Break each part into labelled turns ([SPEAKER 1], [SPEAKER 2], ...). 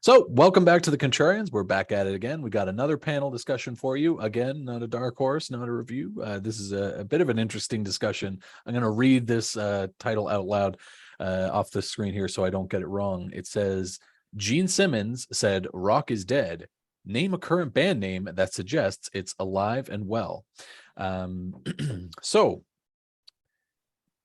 [SPEAKER 1] So welcome back to the Contrarians. We're back at it again. We got another panel discussion for you. Again, not a dark horse, not a review. This is a bit of an interesting discussion. I'm going to read this title out loud off the screen here so I don't get it wrong. It says, Jean Simmons said, rock is dead. Name a current band name that suggests it's alive and well. So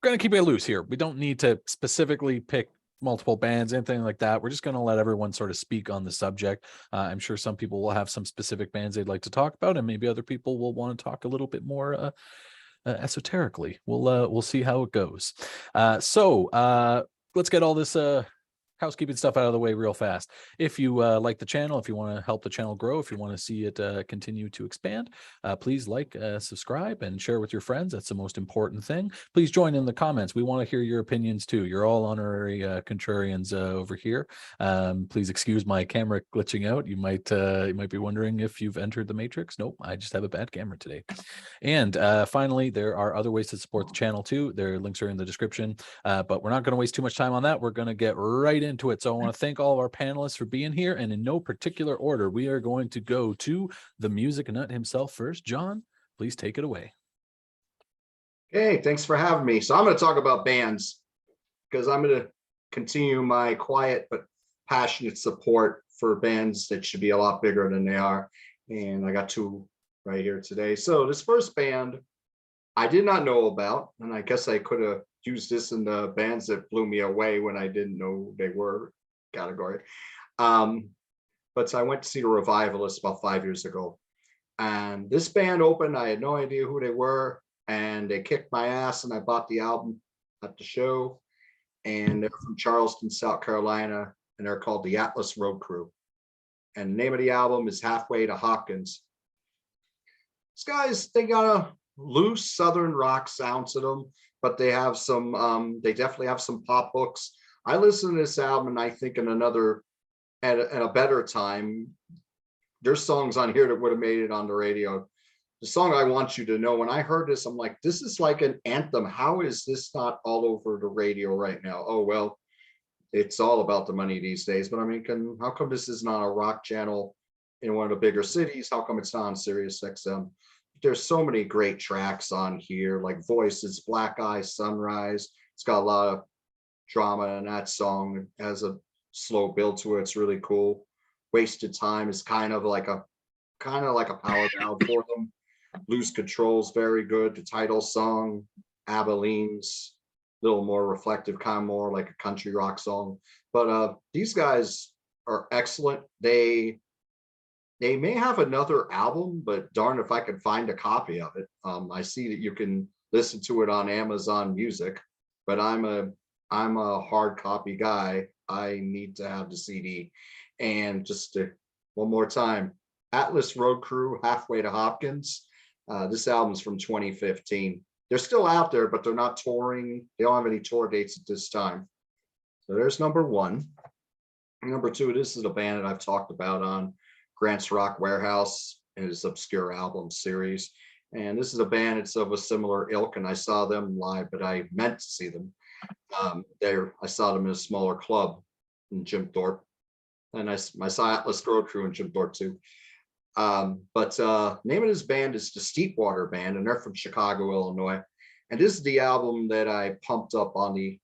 [SPEAKER 1] we're going to keep it loose here. We don't need to specifically pick multiple bands, anything like that. We're just going to let everyone sort of speak on the subject. I'm sure some people will have some specific bands they'd like to talk about, and maybe other people will want to talk a little bit more esoterically. We'll see how it goes. So let's get all this housekeeping stuff out of the way real fast. If you like the channel, if you want to help the channel grow, if you want to see it continue to expand, please like, subscribe, and share with your friends. That's the most important thing. Please join in the comments. We want to hear your opinions too. You're all honorary contrarians over here. Please excuse my camera glitching out. You might be wondering if you've entered the matrix. Nope, I just have a bad camera today. And finally, there are other ways to support the channel too. Their links are in the description, but we're not going to waste too much time on that. We're going to get right into it. So I want to thank all of our panelists for being here, and in no particular order, we are going to go to the music nut himself first. John, please take it away.
[SPEAKER 2] Hey, thanks for having me. So I'm going to talk about bands because I'm going to continue my quiet but passionate support for bands that should be a lot bigger than they are. And I got two right here today. So this first band I did not know about, and I guess I could have used this in the bands that blew me away when I didn't know they were category. But I went to see the Revivalists about 5 years ago. And this band opened, I had no idea who they were, and they kicked my ass, and I bought the album at the show. And they're from Charleston, South Carolina, and they're called the Atlas Road Crew. And the name of the album is Halfway to Hopkins. These guys, they got a loose Southern rock sound to them, but they have some, they definitely have some pop hooks. I listen to this album and I think in at a better time, there's songs on here that would have made it on the radio. The song I Want You to Know, when I heard this, I'm like, this is like an anthem. How is this not all over the radio right now? Oh, well, it's all about the money these days. But I mean, how come this is not a rock channel in one of the bigger cities? How come it's not on Sirius XM? There's so many great tracks on here, like Voices, Black Eye, Sunrise. It's got a lot of drama in that song. It has a slow build to it. It's really cool. Wasted Time is kind of like a power ballad for them. Lose Control's very good. The title song, Abilene's a little more reflective, kind of more like a country rock song. But these guys are excellent. They may have another album, but darn if I could find a copy of it. I see that you can listen to it on Amazon Music, but I'm a hard copy guy. I need to have the CD. And just one more time, Atlas Road Crew, Halfway to Hopkins. This album's from 2015. They're still out there, but they're not touring. They don't have any tour dates at this time. So there's number one. Number two, this is a band that I've talked about on Grant's Rock Warehouse and his obscure album series. And this is a band, it's of a similar ilk, and I saw them live, but I meant to see them. I saw them in a smaller club in Jim Thorpe. And I saw Atlas Road Crew in Jim Thorpe too. But name of this band is the Steepwater Band, and they're from Chicago, Illinois. And this is the album that I pumped up on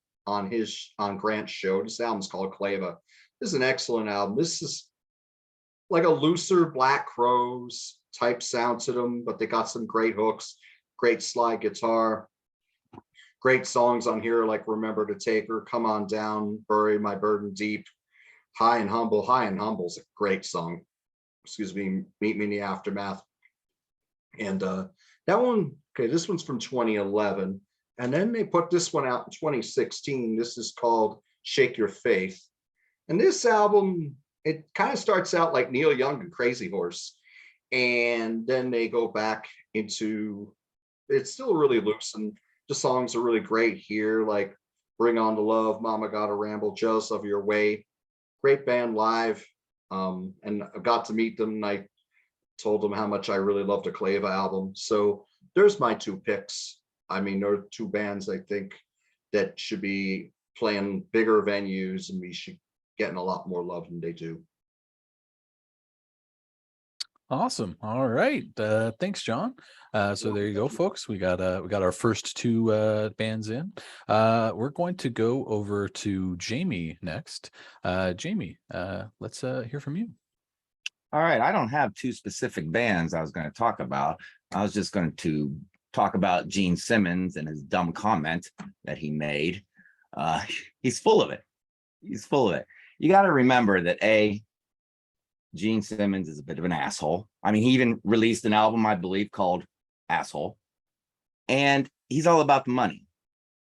[SPEAKER 2] Grant's show. This album's called Clava. This is an excellent album. This is like a looser Black Crowes type sound to them, but they got some great hooks, great slide guitar, great songs on here like Remember to Take Her, Come On Down, Bury My Burden Deep, High and Humble. High and Humble is a great song. Excuse me, Meet Me in the Aftermath. And that one, okay, this one's from 2011. And then they put this one out in 2016. This is called Shake Your Faith. And this album, it kind of starts out like Neil Young and Crazy Horse. And then they go back into, it's still really loose. And the songs are really great here, like Bring On the Love, Mama Gotta Ramble, Jealous of Your Way. Great band live. And I got to meet them, and I told them how much I really loved the Clava album. So there's my two picks. I mean, there are two bands I think that should be playing bigger venues, and we should getting a lot more love than they do.
[SPEAKER 1] Awesome. All right. Thanks, John. So there you go, folks. We got our first two bands in. We're going to go over to Jamie next. Jamie, let's hear from you.
[SPEAKER 3] All right, I don't have two specific bands I was going to talk about. I was just going to talk about Jean Simmons and his dumb comment that he made. He's full of it. He's full of it. You got to remember that Jean Simmons is a bit of an asshole. I mean, he even released an album, I believe, called Asshole. And he's all about the money.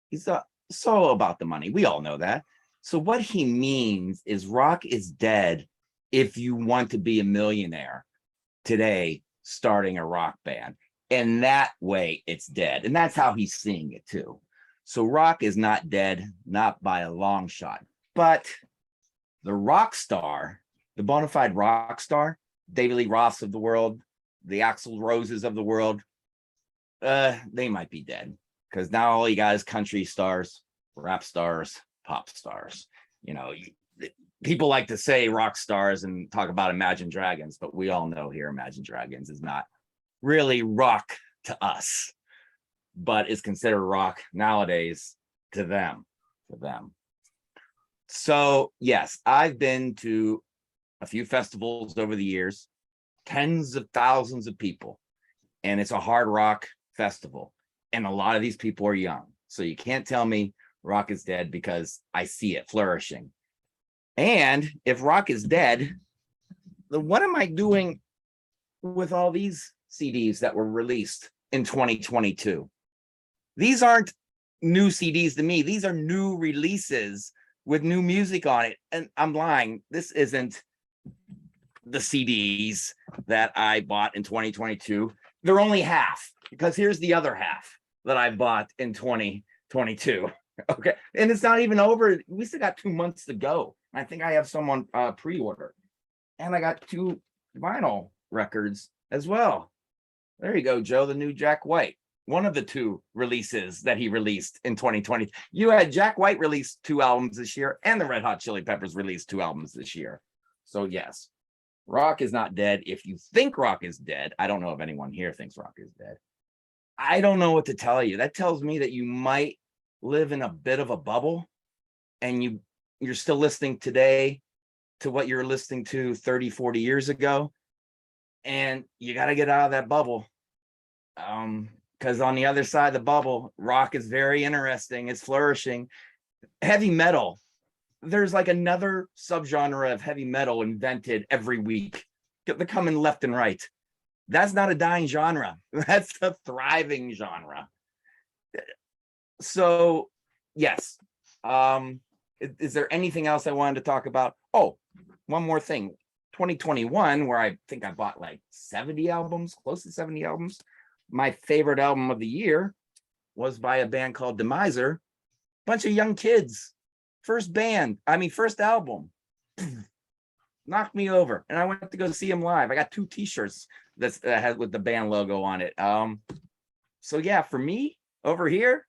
[SPEAKER 3] He's so about the money. We all know that. So what he means is rock is dead if you want to be a millionaire today, starting a rock band. And that way it's dead. And that's how he's seeing it too. So rock is not dead, not by a long shot. But the rock star, the bona fide rock star, David Lee Roths of the world, the Axl Roses of the world, they might be dead. Because now all you got is country stars, rap stars, pop stars. You know, people like to say rock stars and talk about Imagine Dragons, but we all know here Imagine Dragons is not really rock to us, but is considered rock nowadays to them. So yes, I've been to a few festivals over the years, tens of thousands of people, and it's a hard rock festival. And a lot of these people are young. So you can't tell me rock is dead because I see it flourishing. And if rock is dead, then what am I doing with all these CDs that were released in 2022? These aren't new CDs to me. These are new releases with new music on it. And I'm lying. This isn't the CDs that I bought in 2022. They're only half, because here's the other half that I bought in 2022. Okay. And it's not even over. We still got 2 months to go. I think I have some on pre-order. And I got 2 vinyl records as well. There you go, Joe, the new Jack White. One of the 2 releases that he released in 2020. You had Jack White released 2 albums this year, and the Red Hot Chili Peppers released 2 albums this year. So yes, rock is not dead. If you think rock is dead, I don't know if anyone here thinks rock is dead. I don't know what to tell you. That tells me that you might live in a bit of a bubble, and you're still listening today to what you're listening to 30, 40 years ago. And you got to get out of that bubble. Because on the other side of the bubble, rock is very interesting. It's flourishing. Heavy metal. There's like another subgenre of heavy metal invented every week. They're coming left and right. That's not a dying genre. That's a thriving genre. So, yes. Is there anything else I wanted to talk about? Oh, one more thing. 2021, where I think I bought like 70 albums, close to 70 albums. My favorite album of the year was by a band called TheMusicNut. Bunch of young kids. First album. Knocked me over. And I went to go see him live. I got 2 t-shirts that had with the band logo on it. So yeah, for me over here,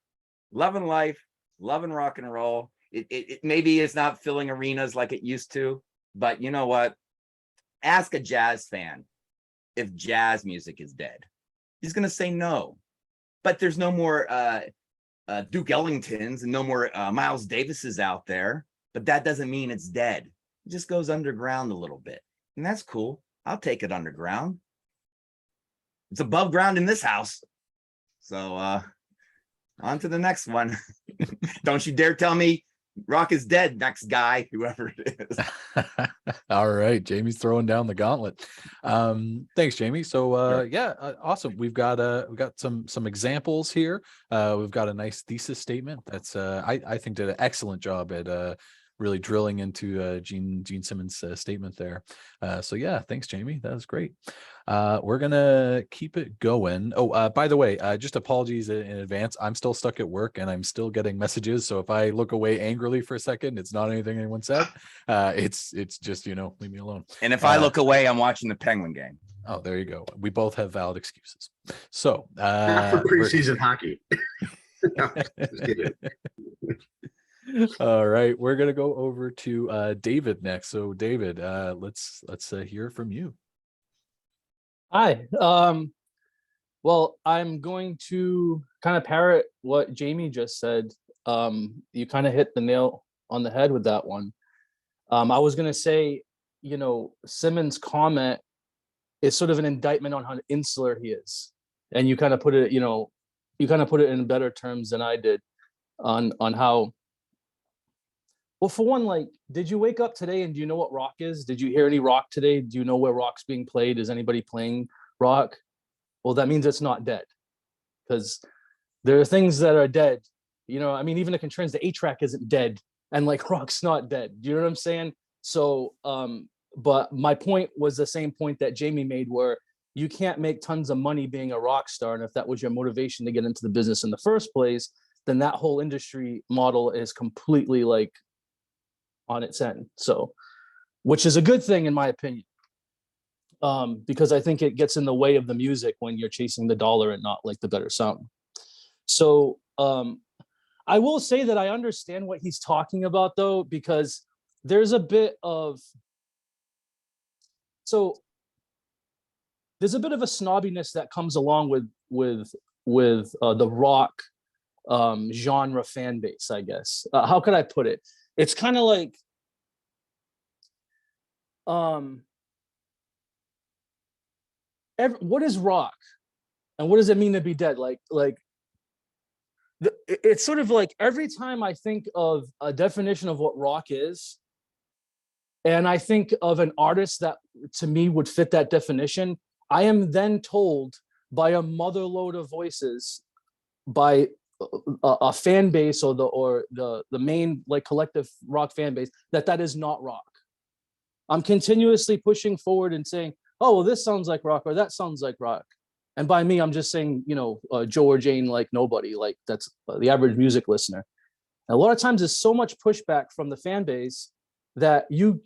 [SPEAKER 3] loving life, loving rock and roll. It maybe it's not filling arenas like it used to, but you know what? Ask a jazz fan if jazz music is dead. He's going to say no. But there's no more Duke Ellingtons and no more Miles Davises out there. But that doesn't mean it's dead. It just goes underground a little bit. And that's cool. I'll take it underground. It's above ground in this house. So on to the next one. Don't you dare tell me rock is dead, next guy, whoever it is.
[SPEAKER 1] All right, Jamie's throwing down the gauntlet. Thanks, Jamie. So
[SPEAKER 3] Sure.
[SPEAKER 1] awesome. We've got some examples here. We've got a nice thesis statement that's I think did an excellent job at really drilling into Jean Simmons' statement there. So yeah, thanks, Jamie. That was great. We're gonna keep it going. Oh, by the way, just apologies in advance. I'm still stuck at work and I'm still getting messages. So if I look away angrily for a second, it's not anything anyone said. It's just, leave me alone.
[SPEAKER 3] And if I look away, I'm watching the Penguin game.
[SPEAKER 1] Oh, there you go. We both have valid excuses. So
[SPEAKER 4] Not for preseason hockey. No, just kidding.
[SPEAKER 1] All right, we're gonna go over to David next. So David, let's hear from you.
[SPEAKER 5] Hi. Well, I'm going to kind of parrot what Jamie just said. You kind of hit the nail on the head with that one. I was going to say, Simmons' comment is sort of an indictment on how insular he is. And you kind of put it, in better terms than I did on how, well, for one, like, did you wake up today and do you know what rock is? Did you hear any rock today? Do you know where rock's being played? Is anybody playing rock? Well, that means it's not dead, because there are things that are dead. I mean, even the Contrarians, the 8-track isn't dead, and like rock's not dead. Do you know what I'm saying? So, but my point was the same point that Jamie made, where you can't make tons of money being a rock star, and if that was your motivation to get into the business in the first place, then that whole industry model is completely like on its end. So, which is a good thing in my opinion. Because I think it gets in the way of the music when you're chasing the dollar and not like the better sound. So I will say that I understand what he's talking about, though, because there's a bit of a snobbiness that comes along with the rock genre fan base, I guess. How could I put it? It's kind of like what is rock and what does it mean to be dead? It's sort of like every time I think of a definition of what rock is, and I think of an artist that to me would fit that definition, I am then told by a motherload of voices, by a fan base or the main like collective rock fan base, that is not rock. I'm continuously pushing forward and saying, oh, well, this sounds like rock or that sounds like rock. And by me, I'm just saying, Joe or Jane, like nobody, like that's the average music listener. And a lot of times there's so much pushback from the fan base that you're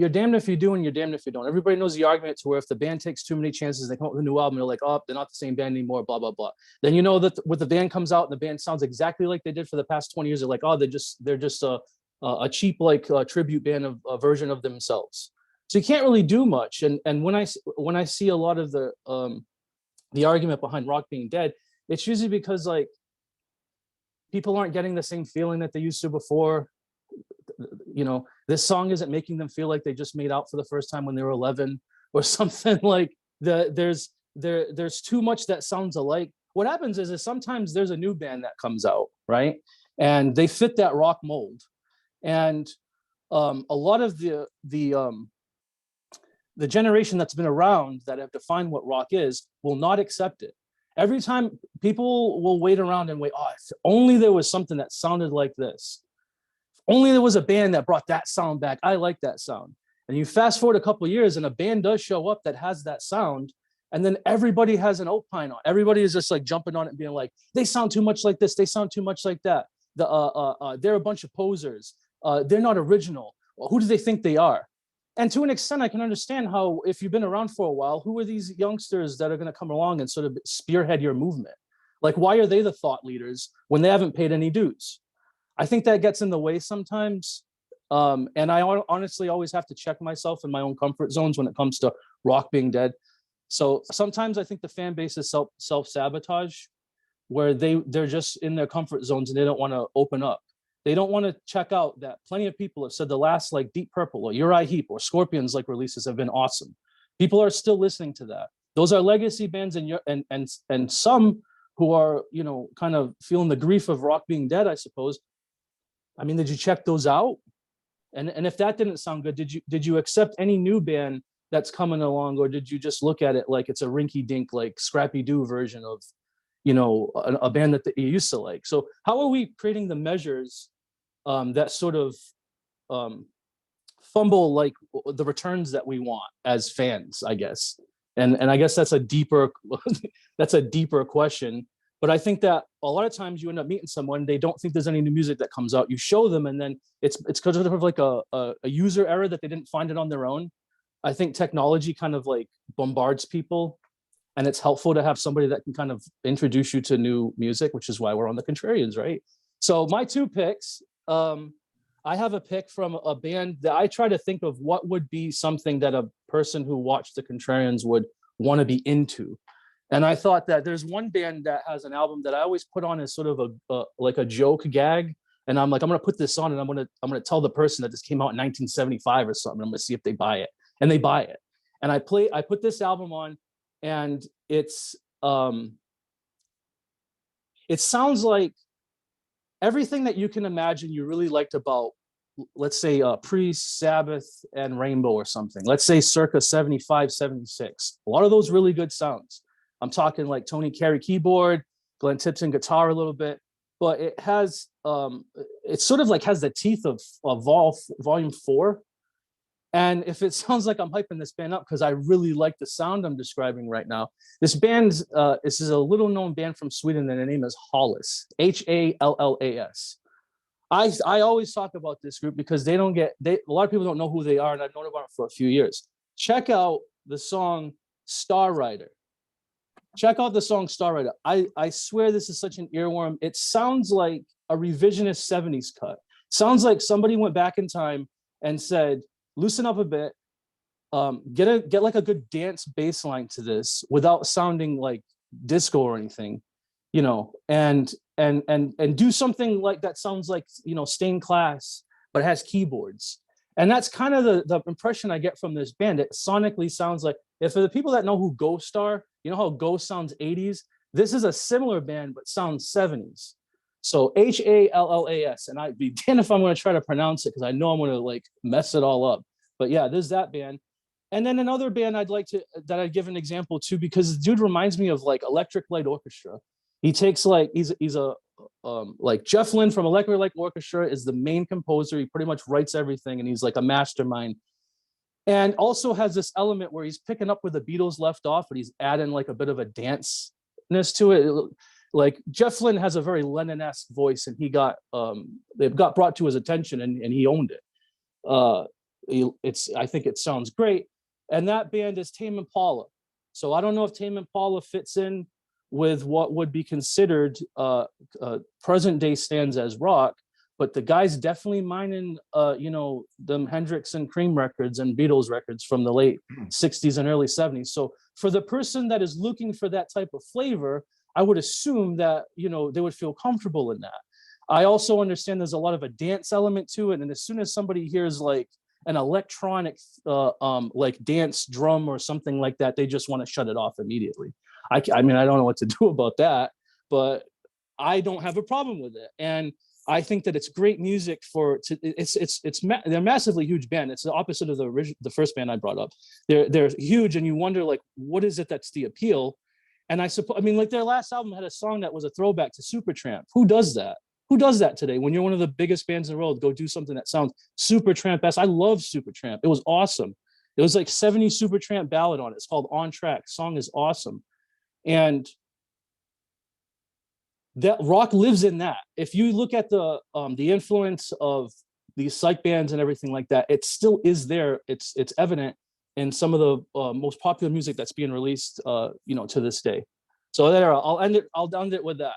[SPEAKER 5] damned if you do and you're damned if you don't. Everybody knows the argument to where if the band takes too many chances, they come up with a new album, they're like, oh, they're not the same band anymore, blah, blah, blah. Then you know that when the band comes out and the band sounds exactly like they did for the past 20 years, they're like, oh, they're just a cheap like tribute band of a version of themselves. So you can't really do much. And when I see a lot of the argument behind rock being dead, it's usually because like people aren't getting the same feeling that they used to before. This song isn't making them feel like they just made out for the first time when they were 11 or something. Like there's too much that sounds alike. What happens is sometimes there's a new band that comes out, right? And they fit that rock mold. And a lot of the generation that's been around that have defined what rock is will not accept it. Every time people will wait around and wait, oh, if only there was something that sounded like this. If only there was a band that brought that sound back. I like that sound. And you fast forward a couple of years and a band does show up that has that sound. And then everybody has an opine on. Everybody is just like jumping on it and being like, they sound too much like this. They sound too much like that. They're a bunch of posers. They're not original. Well, who do they think they are? And to an extent, I can understand how, if you've been around for a while, who are these youngsters that are going to come along and sort of spearhead your movement? Like, why are they the thought leaders when they haven't paid any dues? I think that gets in the way sometimes. And I honestly always have to check myself in my own comfort zones when it comes to rock being dead. So sometimes I think the fan base is self-sabotage, where they're just in their comfort zones and they don't want to open up. They don't want to check out that plenty of people have said the last like Deep Purple or Uriah Heep or Scorpions like releases have been awesome. People are still listening to that. Those are legacy bands and some who are, kind of feeling the grief of rock being dead, I suppose. I mean, did you check those out? And if that didn't sound good, did you accept any new band that's coming along, or did you just look at it like it's a rinky-dink like Scrappy Doo version of, a band that you used to like? So how are we creating the measures that sort of fumble like the returns that we want as fans, I guess? And I guess that's a deeper question. But I think that a lot of times you end up meeting someone, they don't think there's any new music that comes out. You show them, and then it's because of like a user error that they didn't find it on their own. I think technology kind of like bombards people, and it's helpful to have somebody that can kind of introduce you to new music, which is why we're on the Contrarians, right? So my two picks, I have a pick from a band that I try to think of what would be something that a person who watched the Contrarians would want to be into. And I thought that there's one band that has an album that I always put on as sort of a like a joke gag. And I'm like, I'm going to put this on and I'm going to tell the person that this came out in 1975 or something. I'm going to see if they buy it. And they buy it. And I put this album on, and it sounds like everything that you can imagine you really liked about, let's say, Priest, Sabbath, and Rainbow or something. Let's say circa 75, 76. A lot of those really good sounds. I'm talking like Tony Carey keyboard, Glenn Tipton guitar a little bit, but it has, it sort of like has the teeth of volume 4. And if it sounds like I'm hyping this band up, because I really like the sound I'm describing right now, this is a little known band from Sweden, and the name is Hallis, Hallas. I always talk about this group because a lot of people don't know who they are, and I've known about them for a few years. Check out the song Star Rider. Check out the song Star Rider. I swear this is such an earworm. It sounds like a revisionist 70s cut. Sounds like somebody went back in time and said, loosen up a bit, get like a good dance bass line to this without sounding like disco or anything, and do something like that sounds like, Stained Class, but has keyboards. And that's kind of the impression I get from this band. It sonically sounds like, if for the people that know who Ghost are, how Ghost sounds 80s, this is a similar band, but sounds 70s. So Hallas, and I'd be damned if I'm going to try to pronounce it, because I know I'm going to like mess it all up. But yeah, there's that band. And then another band I'd give an example to, because the dude reminds me of like Electric Light Orchestra. He takes like, he's a like Jeff Lynne from Electric Light Orchestra is the main composer. He pretty much writes everything, and he's like a mastermind. And also has this element where he's picking up where the Beatles left off, but he's adding like a bit of a dance-ness to it. Like Jeff Lynne has a very Lennon-esque voice, and it got brought to his attention, and he owned it. I think it sounds great. And that band is Tame Impala. So I don't know if Tame Impala fits in with what would be considered present day stands as rock, but the guy's definitely mining, them Hendrix and Cream records and Beatles records from the late 60s and early 70s. So for the person that is looking for that type of flavor, I would assume that, they would feel comfortable in that. I also understand there's a lot of a dance element to it. And as soon as somebody hears like an electronic, like dance drum or something like that, they just want to shut it off immediately. I mean, I don't know what to do about that, but I don't have a problem with it. And I think that it's great music they're a massively huge band. It's the opposite of the first band I brought up. They're huge, and you wonder like, what is it that's the appeal? And like their last album had a song that was a throwback to Supertramp. Who does that? Who does that today? When you're one of the biggest bands in the world, go do something that sounds Supertramp-esque. I love Supertramp. It was awesome. It was like 70s Supertramp ballad on it. It's called On Track. Song is awesome. And that rock lives in that. If you look at the influence of these psych bands and everything like that, it still is there. It's evident in some of the most popular music that's being released, to this day. So there, I'll end it with that.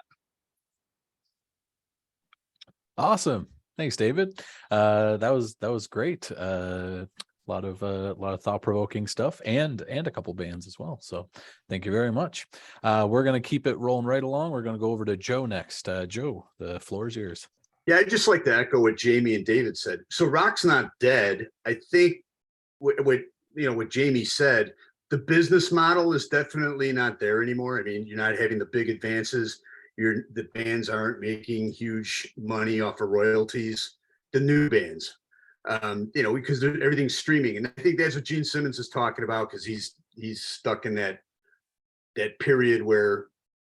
[SPEAKER 1] Awesome. Thanks, David. That was great. A lot of thought-provoking stuff, and a couple bands as well. So thank you very much. We're going to keep it rolling right along. We're going to go over to Joe next. Joe, the floor is yours.
[SPEAKER 4] Yeah, I'd just like to echo what Jamie and David said. So rock's not dead. I think what Jamie said, the business model is definitely not there anymore. I mean, you're not having the big advances. The bands aren't making huge money off of royalties. The new bands, because everything's streaming, and I think that's what Gene Simmons is talking about, because he's stuck in that period where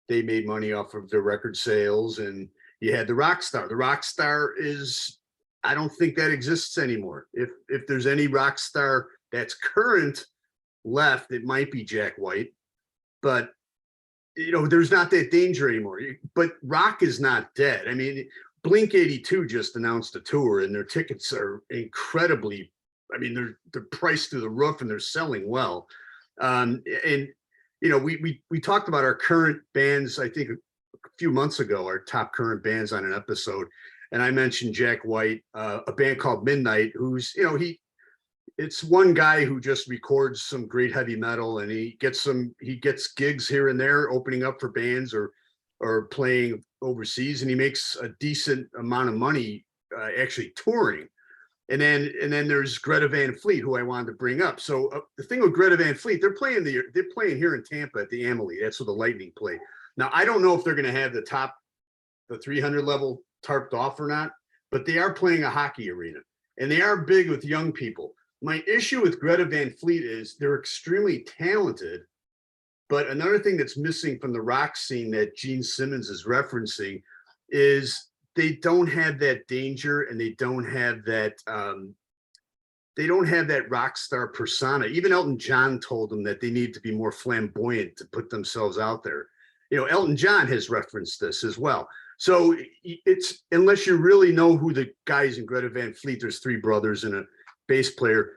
[SPEAKER 4] they made money off of their record sales, and you had the rock star. The rock star is, I don't think that exists anymore. If there's any rock star that's current left, it might be Jack White, but there's not that danger anymore. But rock is not dead. I mean, Blink 82 just announced a tour, and their tickets are incredibly, I mean, they're priced through the roof, and they're selling well. And we talked about our current bands, I think a few months ago, our top current bands on an episode, and I mentioned Jack White, a band called Midnight, who's it's one guy who just records some great heavy metal, and he gets gigs here and there, opening up for bands or playing overseas, and he makes a decent amount of money actually touring. And then there's Greta Van Fleet, who I wanted to bring up. So the thing with Greta Van Fleet, they're playing here in Tampa at the Amalie. That's where the Lightning play. Now I don't know if they're going to have the 300 level tarped off or not, but they are playing a hockey arena, and they are big with young people. My issue with Greta Van Fleet is they're extremely talented, but another thing that's missing from the rock scene that Gene Simmons is referencing is they don't have that danger, and they don't have that rock star persona. Even Elton John told them that they need to be more flamboyant to put themselves out there. Elton John has referenced this as well. So it's, unless you really know who the guys in Greta Van Fleet, there's 3 brothers and a bass player,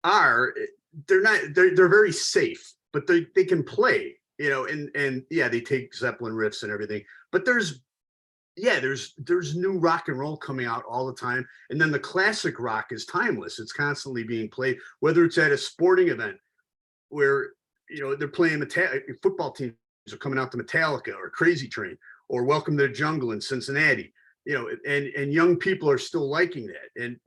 [SPEAKER 4] they're very safe, but they can play, and yeah, they take Zeppelin riffs and everything, but there's new rock and roll coming out all the time. And then the classic rock is timeless. It's constantly being played, whether it's at a sporting event where, they're playing football teams are coming out to Metallica or Crazy Train or Welcome to the Jungle in Cincinnati, and young people are still liking that. And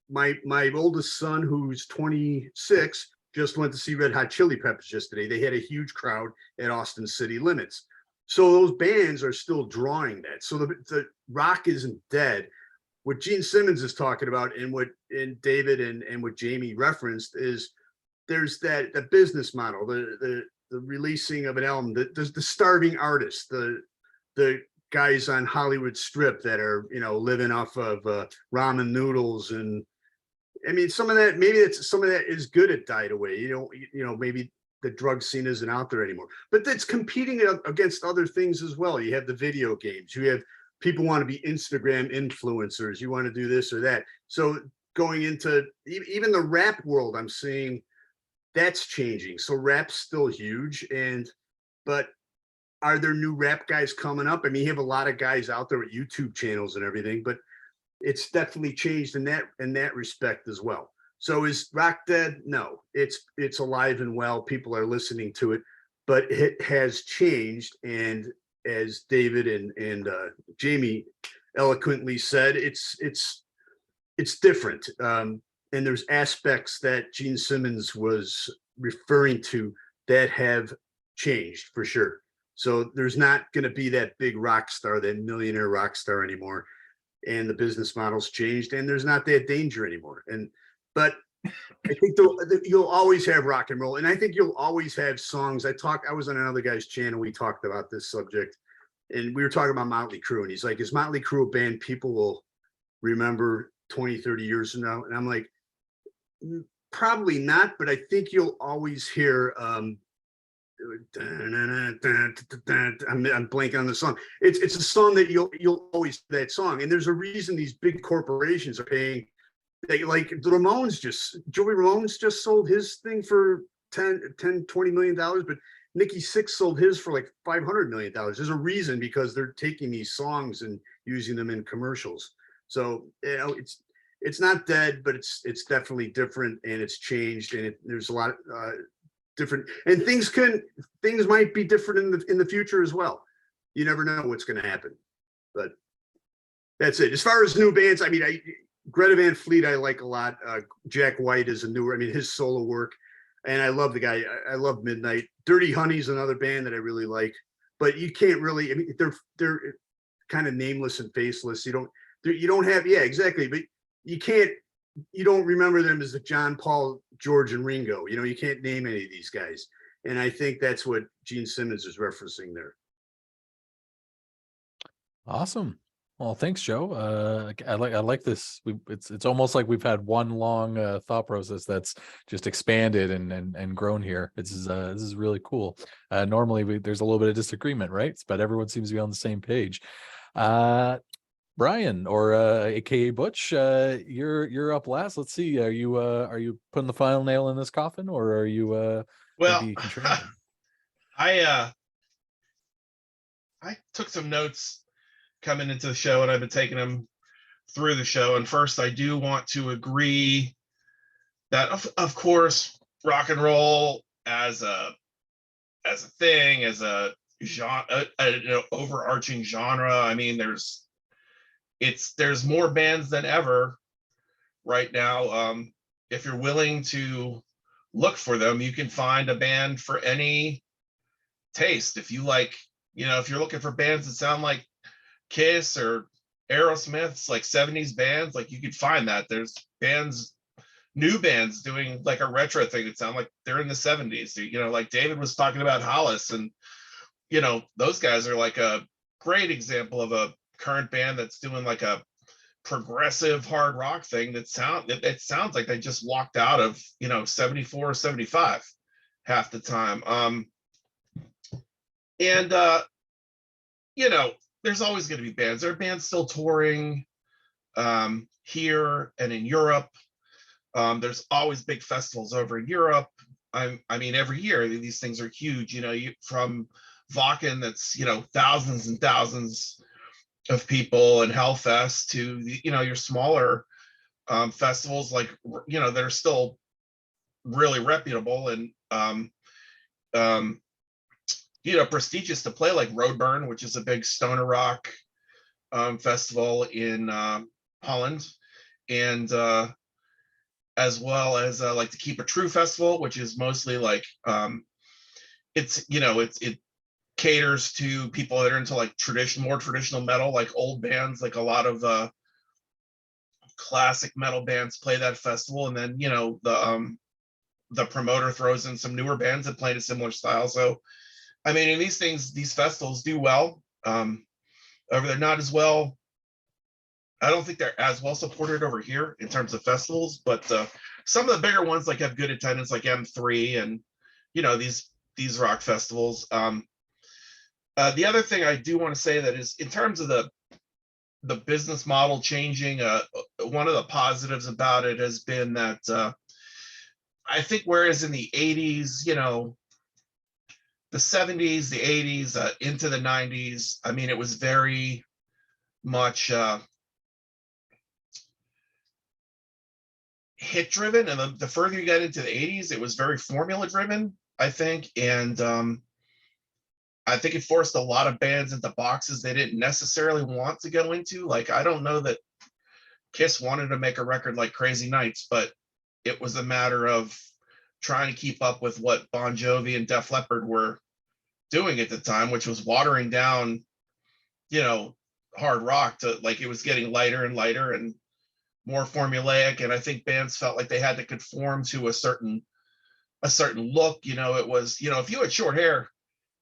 [SPEAKER 4] my oldest son, who's 26, just went to see Red Hot Chili Peppers yesterday. They had a huge crowd at Austin City Limits. So those bands are still drawing that. So the rock isn't dead. What Gene Simmons is talking about, and what David and what Jamie referenced, is there's the business model, the releasing of an album, the starving artists, the guys on Hollywood Strip that are living off of ramen noodles. And I mean, some of that is good. It died away. Maybe the drug scene isn't out there anymore, but that's competing against other things as well. You have the video games, you have people want to be Instagram influencers, you want to do this or that. So going into even the rap world, I'm seeing that's changing. So rap's still huge, but are there new rap guys coming up? I mean, you have a lot of guys out there with YouTube channels and everything, but it's definitely changed in that respect as well. So is rock dead? No, it's alive and well. People are listening to it, but it has changed. And as David and Jamie eloquently said, it's different. And there's aspects that Gene Simmons was referring to that have changed for sure. So there's not going to be that big rock star, that millionaire rock star anymore. And the business model's changed, and there's not that danger anymore. But I think you'll always have rock and roll, and I think you'll always have songs. I was on another guy's channel. We talked about this subject, and we were talking about Motley Crue, and he's like, is Motley Crue a band people will remember 20, 30 years from now? And I'm like, probably not, but I think you'll always hear I'm blanking on the song. It's a song that you'll always that song, and there's a reason these big corporations are paying. Like the Ramones, Joey Ramones just sold his thing for $20 million, but Nikki Sixx sold his for like $500 million. There's a reason, because they're taking these songs and using them in commercials. So it's not dead, but it's definitely different, and it's changed, and there's a lot different, and things might be different in the future as well. You never know what's going to happen, but that's it. As far as new bands, I mean, Greta Van Fleet I like a lot. Jack White is his solo work, and I love the guy. I love Midnight. Dirty Honey's another band that I really like, but you can't really. I mean, they're kind of nameless and faceless. You don't have, yeah, exactly. But you don't remember them as the John, Paul, George, and Ringo. You can't name any of these guys, and I think that's what Gene Simmons is referencing there.
[SPEAKER 1] Awesome. Well, thanks, Joe. I like this. It's almost like we've had one long thought process that's just expanded and grown here. This is really cool. Normally there's a little bit of disagreement, right? But everyone seems to be on the same page. Brian, or AKA Butch, you're up last. Let's see. Are you putting the final nail in this coffin, or are you
[SPEAKER 6] well?
[SPEAKER 1] maybe contrarian?
[SPEAKER 6] I took some notes coming into the show, and I've been taking them through the show. And first, I do want to agree that of course, rock and roll as a thing, as a genre, overarching genre. I mean, there's more bands than ever right now. If you're willing to look for them, you can find a band for any taste. If you like, if you're looking for bands that sound like Kiss or Aerosmith's, like 70s bands, like you could find that. There's new bands doing like a retro thing that sound like they're in the 70s. Like David was talking about Hollis, and those guys are like a great example of a current band that's doing like a progressive hard rock thing that sounds like they just walked out of 74 or 75 half the time. And there's always going to be bands. There are bands still touring here and in Europe. There's always big festivals over in Europe. I mean, every year these things are huge. From Wacken, that's thousands and thousands of people, and Hellfest, to your smaller festivals like that are still really reputable and prestigious to play, like Roadburn, which is a big stoner rock festival in Holland, and as well as like the Keep It True festival, which is mostly like it caters to people that are into like more traditional metal, like old bands. Like a lot of classic metal bands play that festival, and then the promoter throws in some newer bands that play in a similar style. So I mean, in these festivals do well. Over there, not as well. I don't think they're as well supported over here in terms of festivals, but some of the bigger ones like have good attendance, like M3 and these rock festivals. The other thing I do want to say that is, in terms of the business model changing, one of the positives about it has been that I think whereas in the 80s, the 70s, the 80s, into the 90s, I mean, it was very much hit driven, and the further you got into the 80s, it was very formula driven, I think. And I think it forced a lot of bands into boxes they didn't necessarily want to go into. Like, I don't know that Kiss wanted to make a record like Crazy Nights, but it was a matter of trying to keep up with what Bon Jovi and Def Leppard were doing at the time, which was watering down, hard rock to, like, it was getting lighter and lighter and more formulaic. And I think bands felt like they had to conform to a certain look. It was, if you had short hair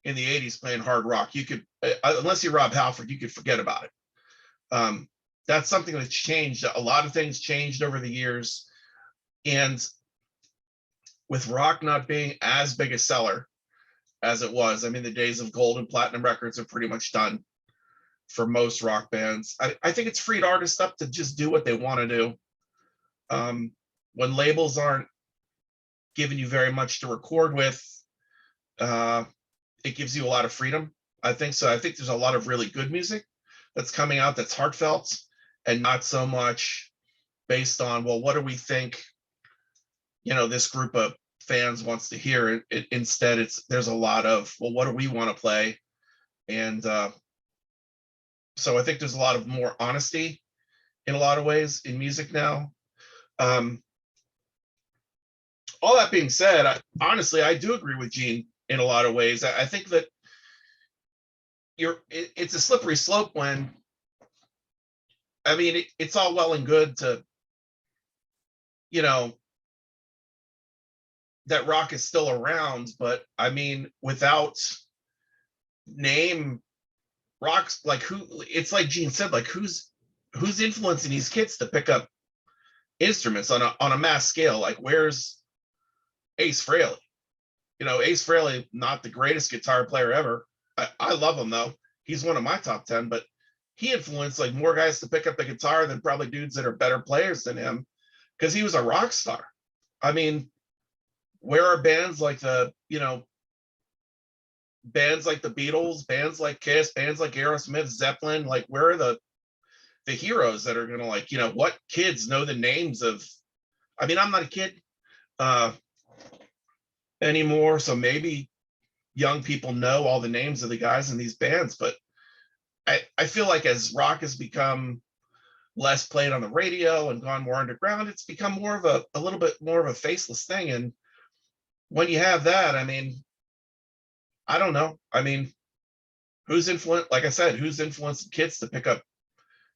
[SPEAKER 6] in the 80s playing hard rock, you could, unless you're Rob Halford, you could forget about it. That's something that's changed. A lot of things changed over the years. And with rock not being as big a seller as it was, I mean, the days of gold and platinum records are pretty much done for most rock bands. I think it's freed artists up to just do what they want to do. When labels aren't giving you very much to record with, it gives you a lot of freedom, I think. So I think there's a lot of really good music that's coming out that's heartfelt and not so much based on, well, what do we think this group of fans wants to hear. Instead, there's a lot of, well, what do we want to play? And so I think there's a lot of more honesty in a lot of ways in music now. All that being said, honestly, I do agree with Jean in a lot of ways. I think that it's a slippery slope when, I mean, it's all well and good to, that rock is still around, but I mean, without name rocks, like it's like Jean said, like who's influencing these kids to pick up instruments on a mass scale? Like, where's Ace Frehley? Ace Frehley, not the greatest guitar player ever. I love him though. He's one of my top 10, but he influenced like more guys to pick up the guitar than probably dudes that are better players than him, because he was a rock star. I mean, where are bands like bands like the Beatles, bands like Kiss, bands like Aerosmith, Zeppelin? Like, where are the heroes that are gonna, like, what kids know the names of? I mean, I'm not a kid, uh, anymore. So maybe young people know all the names of the guys in these bands, but I feel like as rock has become less played on the radio and gone more underground, it's become more of a little bit more of a faceless thing. And when you have that, I mean, I don't know. I mean, who's influenced, like I said, who's influenced kids to pick up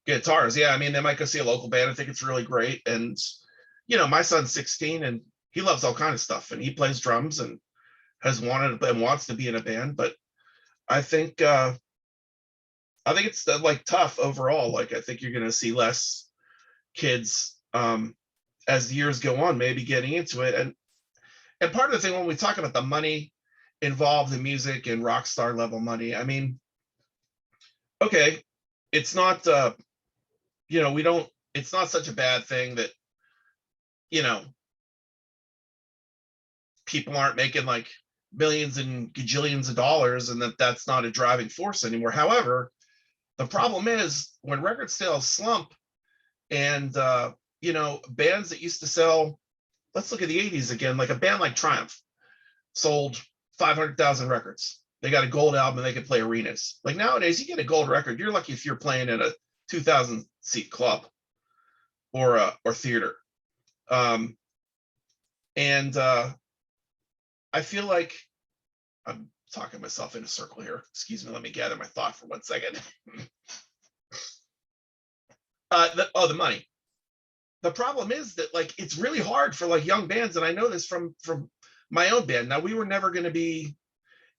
[SPEAKER 6] guitars? Yeah, I mean, they might go see a local band and think it's really great. And, you know, my son's 16 and he loves all kinds of stuff and he plays drums and has wanted and wants to be in a band. But I think it's like tough overall. Like, I think you're going to see less kids as the years go on, maybe getting into it. And part of the thing when we talk about the money involved in music and rock star level money, I mean, okay, it's not, you know, it's not such a bad thing that, you know, people aren't making like millions and gajillions of dollars and that's not a driving force anymore. However, the problem is when record sales slump and, you know, bands that used to sell, let's look at the 80s again, like a band like Triumph sold 500,000 records. They got a gold album and they could play arenas. Like nowadays, you get a gold record, you're lucky if you're playing in a 2,000 seat club or theater. I feel like I'm talking myself in a circle here. Excuse me, let me gather my thought for 1 second. The money. The problem is that like it's really hard for like young bands, and I know this from my own band. Now we were never going to be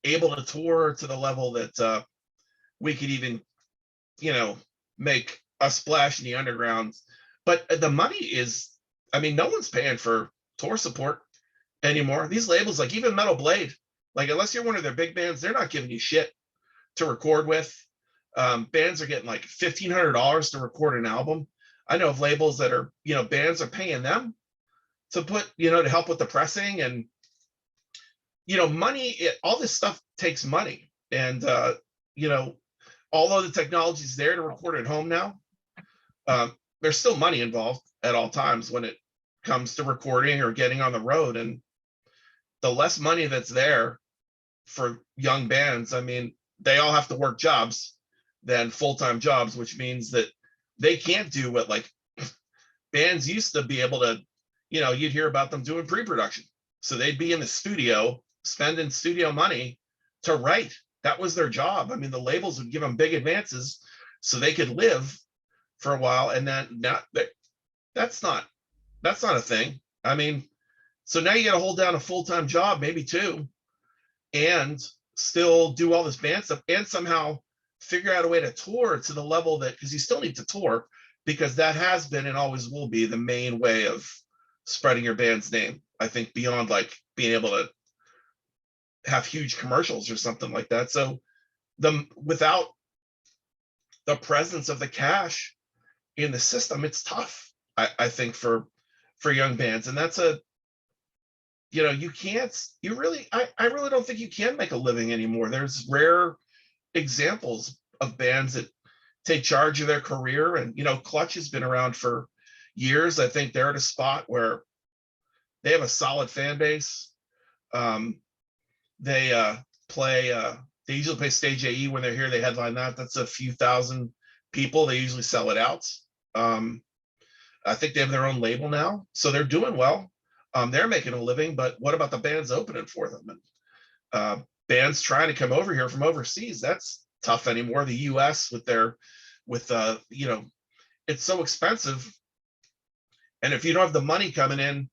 [SPEAKER 6] able to tour to the level that we could even, you know, make a splash in the underground. But the money is, I mean, no one's paying for tour support anymore. These labels, like even Metal Blade, like unless you're one of their big bands, they're not giving you shit to record with. Bands are getting like $1,500 to record an album. I know of labels that are, you know, bands are paying them to put, you know, to help with the pressing and, you know, money, all this stuff takes money. And, you know, although the technology is there to record at home now, there's still money involved at all times when it comes to recording or getting on the road. And the less money that's there for young bands, I mean, they all have to work jobs than full-time jobs, which means that they can't do what like bands used to be able to, you know, you'd hear about them doing pre-production. So they'd be in the studio, spending studio money to write. That was their job. I mean, the labels would give them big advances so they could live for a while. And then that's not a thing. I mean, so now you got to hold down a full-time job, maybe two, and still do all this band stuff and somehow figure out a way to tour to the level that, because you still need to tour, because that has been and always will be the main way of spreading your band's name. I think beyond like being able to have huge commercials or something like that. So without the presence of the cash in the system, it's tough, I think, for young bands. And that's you know, I really don't think you can make a living anymore. There's rare examples of bands that take charge of their career. And, you know, Clutch has been around for years. I think they're at a spot where they have a solid fan base. They usually play Stage AE when they're here. They headline that. That's a few thousand people. They usually sell it out. I think they have their own label now, so they're doing well. They're making a living, but what about the bands opening for them? And bands trying to come over here from overseas, that's tough anymore. The US you know, it's so expensive. And if you don't have the money coming in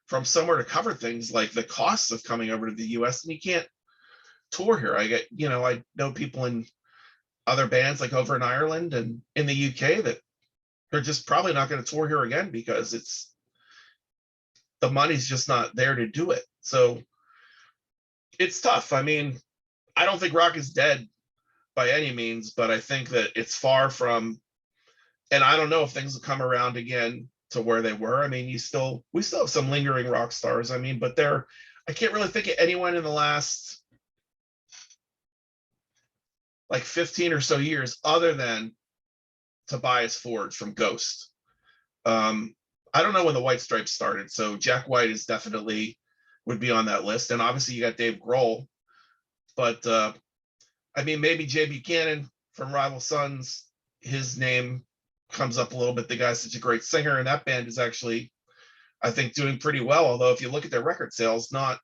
[SPEAKER 6] from somewhere to cover things like the costs of coming over to the US, then you can't tour here. I know people in other bands like over in Ireland and in the UK that they're just probably not going to tour here again because the money's just not there to do it. So it's tough. I mean, I don't think rock is dead by any means, but I think that it's far from, and I don't know if things will come around again to where they were. I mean, we still have some lingering rock stars. I mean, but I can't really think of anyone in the last like 15 or so years other than Tobias Forge from Ghost. I don't know when the White Stripes started, so Jack White is definitely would be on that list. And obviously you got Dave Grohl, but I mean, maybe Jay Buchanan from Rival Sons, his name comes up a little bit. The guy's such a great singer, and that band is actually, I think, doing pretty well. Although if you look at their record sales, not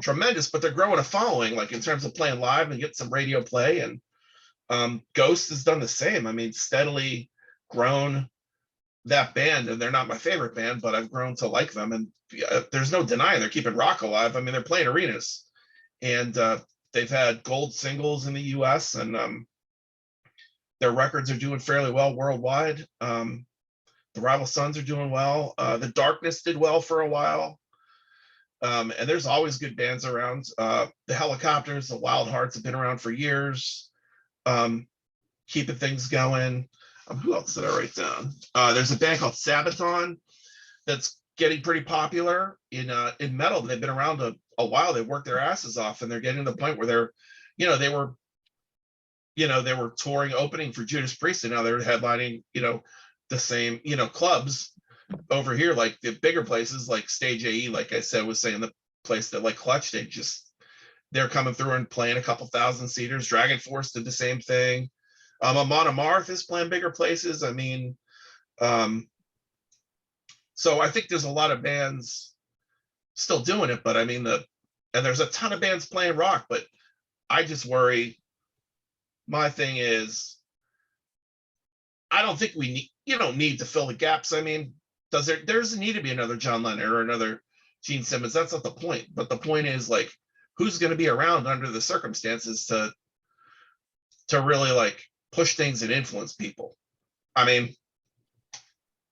[SPEAKER 6] tremendous, but they're growing a following, like in terms of playing live and get some radio play. And Ghost has done the same. I mean, steadily grown that band, and they're not my favorite band, but I've grown to like them. And there's no denying they're keeping rock alive. I mean, they're playing arenas, and they've had gold singles in the U.S. and their records are doing fairly well worldwide. The Rival Sons are doing well. The Darkness did well for a while. And there's always good bands around. The Helicopters, the Wild Hearts have been around for years, keeping things going. Who else did I write down? There's a band called Sabaton that's getting pretty popular in metal. They've been around a while. They've worked their asses off, and they're getting to the point where they were touring, opening for Judas Priest, and now they're headlining, the same, clubs over here, like the bigger places like Stage AE, like I said, was saying, the place that like Clutch, they're coming through and playing a couple thousand seaters. Dragon Force did the same thing. Amon Amarth is playing bigger places. I mean, so I think there's a lot of bands still doing it, but I mean, and there's a ton of bands playing rock, but I just worry. My thing is, I don't think you don't need to fill the gaps. I mean, there doesn't need to be another John Lennon or another Gene Simmons. That's not the point. But the point is, like, who's going to be around under the circumstances to really like push things and influence people? I mean,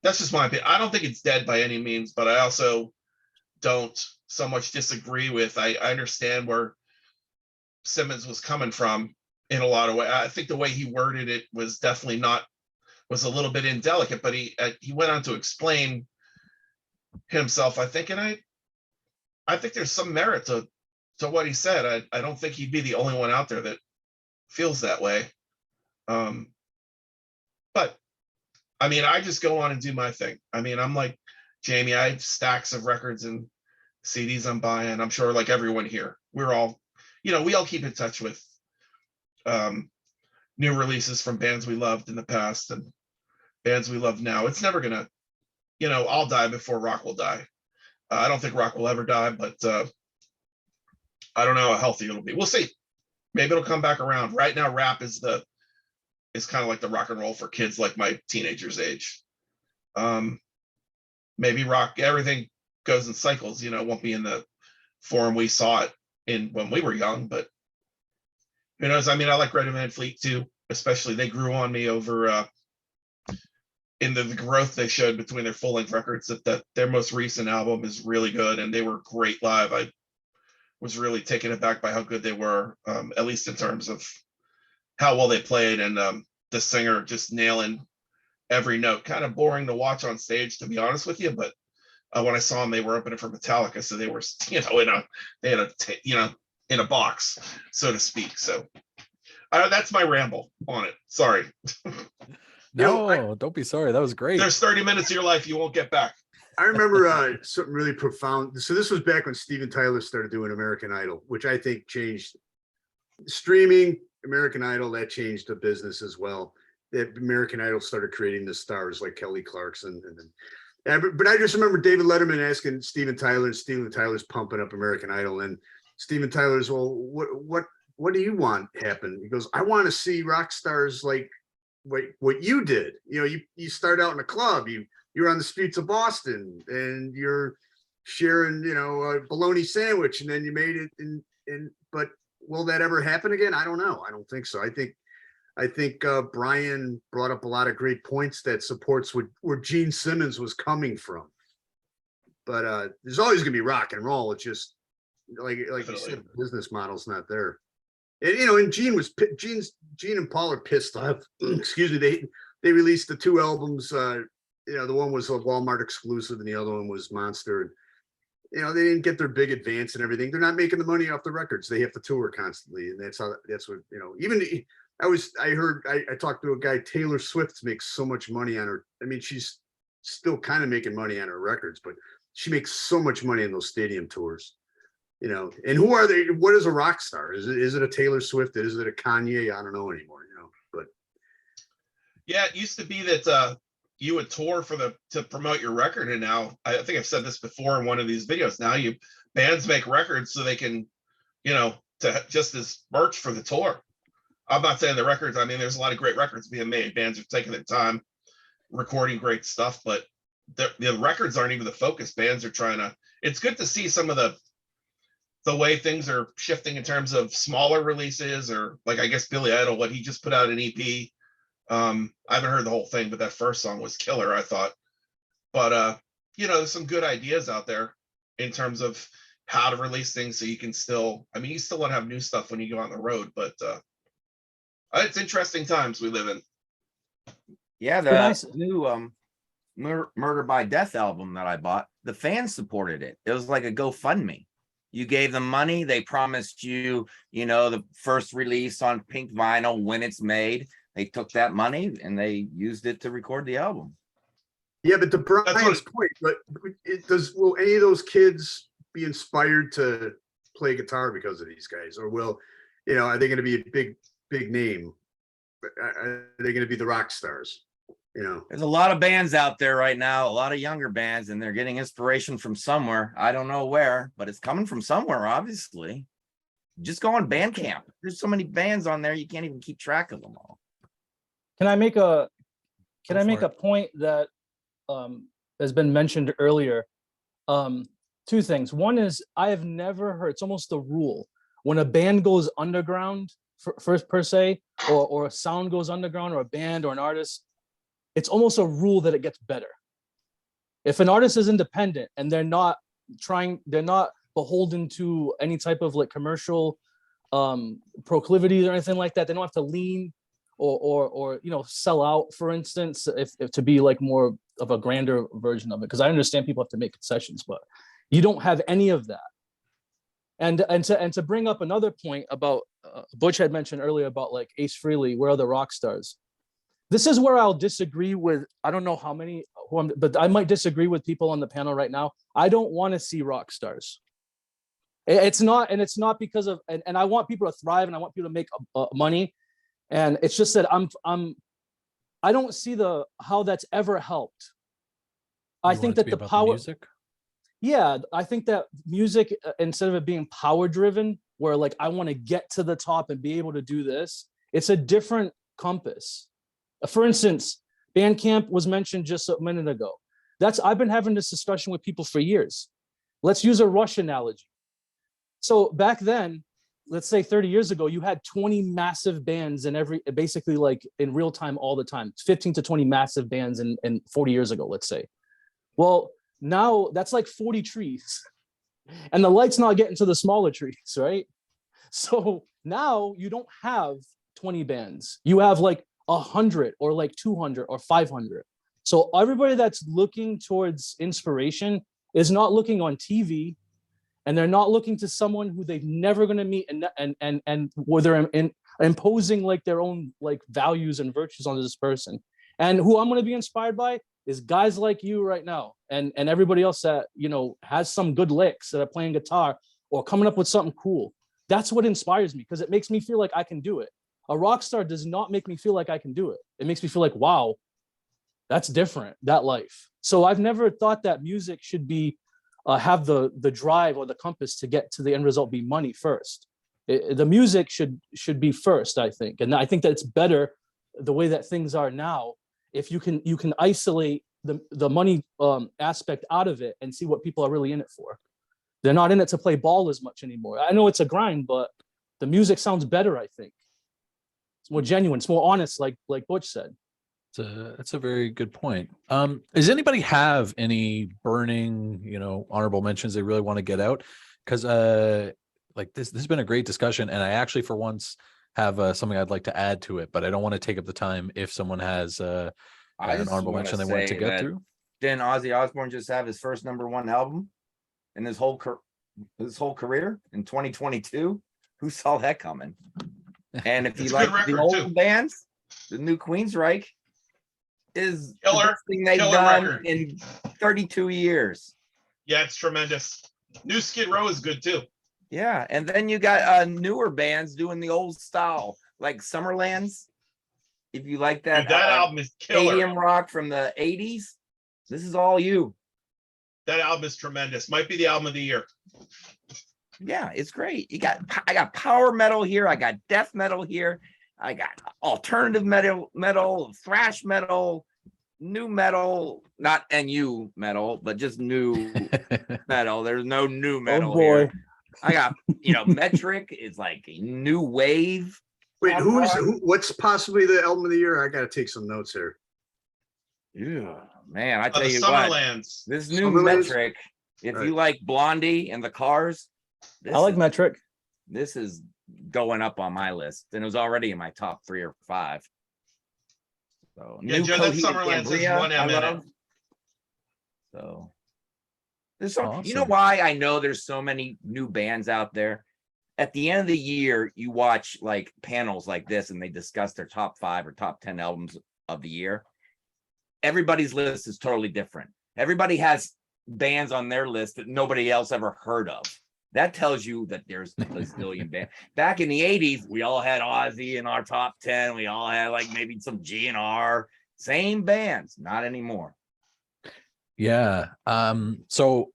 [SPEAKER 6] that's just my opinion. I don't think it's dead by any means, but I also don't so much disagree with. I understand where Simmons was coming from in a lot of ways. I think the way he worded it was definitely was a little bit indelicate, but he went on to explain himself, I think, and I think there's some merit to what he said. I don't think he'd be the only one out there that feels that way. But I mean, I just go on and do my thing. I mean, I'm like Jamie, I have stacks of records and CDs I'm buying. I'm sure, like everyone here, we're all, we all keep in touch with new releases from bands we loved in the past and bands we love now. It's never gonna, I'll die before rock will die. I don't think rock will ever die, but I don't know how healthy it'll be. We'll see. Maybe it'll come back around. Right now, rap is kind of like the rock and roll for kids like my teenager's age. Maybe rock, everything goes in cycles. It won't be in the form we saw it in when we were young, but who knows? I mean, I like Greta Van Fleet too, especially. They grew on me over in the growth they showed between their full-length records. That their most recent album is really good, and they were great live. I was really taken aback by how good they were, at least in terms of how well they played, and the singer just nailing every note. Kind of boring to watch on stage, to be honest with you, but when I saw them, they were opening for Metallica, so they were, in a box, so to speak. So that's my ramble on it. Sorry.
[SPEAKER 1] No, don't be sorry. That was great.
[SPEAKER 6] There's 30 minutes of your life you won't get back.
[SPEAKER 4] I remember something really profound. So this was back when Steven Tyler started doing American Idol, which I think changed streaming. American Idol, that changed the business as well. That American Idol started creating the stars like Kelly Clarkson, but I just remember David Letterman asking Steven Tyler, and Steven Tyler's pumping up American Idol, and Steven Tyler's, well, what do you want happen? He goes, I want to see rock stars like what you did. You start out in a club, you're on the streets of Boston, and you're sharing, a bologna sandwich, and then you made it. But will that ever happen again? I don't know. I don't think so. I think Brian brought up a lot of great points that supports where Gene Simmons was coming from. But there's always going to be rock and roll. It's just like you said, the business model's not there. And Gene and Paul are pissed off. Excuse me. They released the two albums. The one was a Walmart exclusive, and the other one was Monster. They didn't get their big advance and everything. They're not making the money off the records. They have to tour constantly, and that's what even. I talked to a guy, Taylor Swift makes so much money on her. I mean, she's still kind of making money on her records, but she makes so much money on those stadium tours. You know, and who are they? What is a rock star? Is it a Taylor Swift? Is it a Kanye? I don't know anymore, you know, but
[SPEAKER 6] Yeah, it used to be that you would tour to promote your record, and now I think I've said this before in one of these videos. Now bands make records so they can, you know, to just as merch for the tour. I'm not saying the records. I mean, there's a lot of great records being made. Bands are taking their time recording great stuff, but the records aren't even the focus. Bands are trying to. It's good to see some of the way things are shifting in terms of smaller releases, or like I guess Billy Idol, what he just put out an EP. I haven't heard the whole thing, but that first song was killer, I thought. But you know, there's some good ideas out there in terms of how to release things so you can still, I mean, you still want to have new stuff when you go on the road, but it's interesting times we live in.
[SPEAKER 3] Yeah, the
[SPEAKER 5] nice.
[SPEAKER 3] new Murder by Death album that I bought, the fans supported it. It was like a GoFundMe. You gave them money, they promised you, you know, the first release on pink vinyl when it's made. They took that money and they used it to record the album.
[SPEAKER 4] yeah, but to Brian's point, but will any of those kids be inspired to play guitar because of these guys, or will, you know, are they going to be a big name? Are they going to be the rock stars? You know,
[SPEAKER 3] There's a lot of bands out there right now, a lot of younger bands, and they're getting inspiration from somewhere. I don't know where, but it's coming from somewhere, obviously. Just go on Bandcamp. There's so many bands on there, you can't even keep track of them all.
[SPEAKER 5] Can I make a
[SPEAKER 1] for it.
[SPEAKER 5] point that has been mentioned earlier? Two things. One is I have never heard, it's almost a rule, when a band goes underground, first per se, or a sound goes underground, or a band or an artist, it's almost a rule that it gets better. If an artist is independent and they're not beholden to any type of like commercial proclivities or anything like that, they don't have to lean or you know, sell out, for instance, if to be like more of a grander version of it. Because I understand people have to make concessions, but you don't have any of that. And to bring up another point about Butch had mentioned earlier about like Ace Frehley, where are the rock stars? This is where I'll disagree with, I don't know how many, but I might disagree with people on the panel right now. I don't want to see rock stars. It's not because of, and I want people to thrive and I want people to make money. And it's just that I don't see how that's ever helped. I think that the power,
[SPEAKER 1] music.
[SPEAKER 5] Yeah, I think that music, instead of it being power driven, where like I want to get to the top and be able to do this, it's a different compass. For instance, Bandcamp was mentioned just a minute ago. I've been having this discussion with people for years. Let's use a Rush analogy. So back then, let's say 30 years ago, you had 20 massive bands in basically like in real time all the time, 15 to 20 massive bands in 40 years ago, let's say. Well, now that's like 40 trees and the light's not getting to the smaller trees, right? So now you don't have 20 bands. You have like 100 or like 200 or 500. So everybody that's looking towards inspiration is not looking on TV, and they're not looking to someone who they've never going to meet and where they're imposing like their own like values and virtues on this person. And who I'm going to be inspired by is guys like you right now, and everybody else that, you know, has some good licks, that are playing guitar or coming up with something cool. That's what inspires me, because it makes me feel like I can do it. A rock star does not make me feel like I can do it. It makes me feel like, wow, that's different, that life. So I've never thought that music should be have the drive or the compass to get to the end result be money first. The music should be first, I think. And I think that it's better the way that things are now, if you can isolate the money aspect out of it and see what people are really in it for. They're not in it to play ball as much anymore. I know it's a grind, but the music sounds better, I think. It's more genuine, it's more honest, like Butch said.
[SPEAKER 1] That's a very good point. Does anybody have any burning, you know, honorable mentions they really want to get out? Because like this has been a great discussion, and I actually for once have something I'd like to add to it, but I don't want to take up the time if someone has an honorable mention they want to get through.
[SPEAKER 3] Didn't Ozzy Osbourne just have his first #1 album in his whole career in 2022? Who saw that coming? And if you like the old bands, the new Queensryche is the
[SPEAKER 6] Killer-
[SPEAKER 3] best thing they've
[SPEAKER 6] killer
[SPEAKER 3] done
[SPEAKER 6] record.
[SPEAKER 3] in 32 years.
[SPEAKER 6] Yeah, it's tremendous. New Skid Row is good too.
[SPEAKER 3] Yeah, and then you got newer bands doing the old style, like Summerlands. If you like that,
[SPEAKER 6] Dude, that album is killer.
[SPEAKER 3] stadium rock from the 80s, this is all you.
[SPEAKER 6] That album is tremendous. Might be the album of the year.
[SPEAKER 3] Yeah, it's great. I got power metal here. I got death metal here. I got alternative metal, thrash metal, new metal, not NU metal, but just new metal. There's no new metal here. I got, metric is like a new wave.
[SPEAKER 4] Wait, what's possibly the album of the year? I gotta take some notes here.
[SPEAKER 3] Yeah, man, I
[SPEAKER 6] Oh,
[SPEAKER 3] tell
[SPEAKER 6] the
[SPEAKER 3] you what,
[SPEAKER 6] Summerlands.
[SPEAKER 3] this new
[SPEAKER 4] Summerlands?
[SPEAKER 3] metric, if
[SPEAKER 4] Right.
[SPEAKER 3] you like Blondie and the Cars,
[SPEAKER 5] I like metric.
[SPEAKER 3] this is going up on my list, and it was already in my top 3 or 5. So
[SPEAKER 6] Yeah, Joe, that
[SPEAKER 3] Coheed
[SPEAKER 6] Summerlands has
[SPEAKER 3] Cambria,
[SPEAKER 6] one
[SPEAKER 3] I
[SPEAKER 6] M in it.
[SPEAKER 3] love. So there's so you know
[SPEAKER 1] Awesome.
[SPEAKER 3] why I know there's so many new bands out there. At the end of the year, you watch like panels like this, and they discuss their top 5 or top 10 albums of the year. Everybody's list is totally different. Everybody has bands on their list that nobody else ever heard of. That tells you that there's a zillion bands. Back in the 80s, we all had Ozzy in our top 10. We all had like maybe some GNR. Same bands, not anymore.
[SPEAKER 1] Yeah. So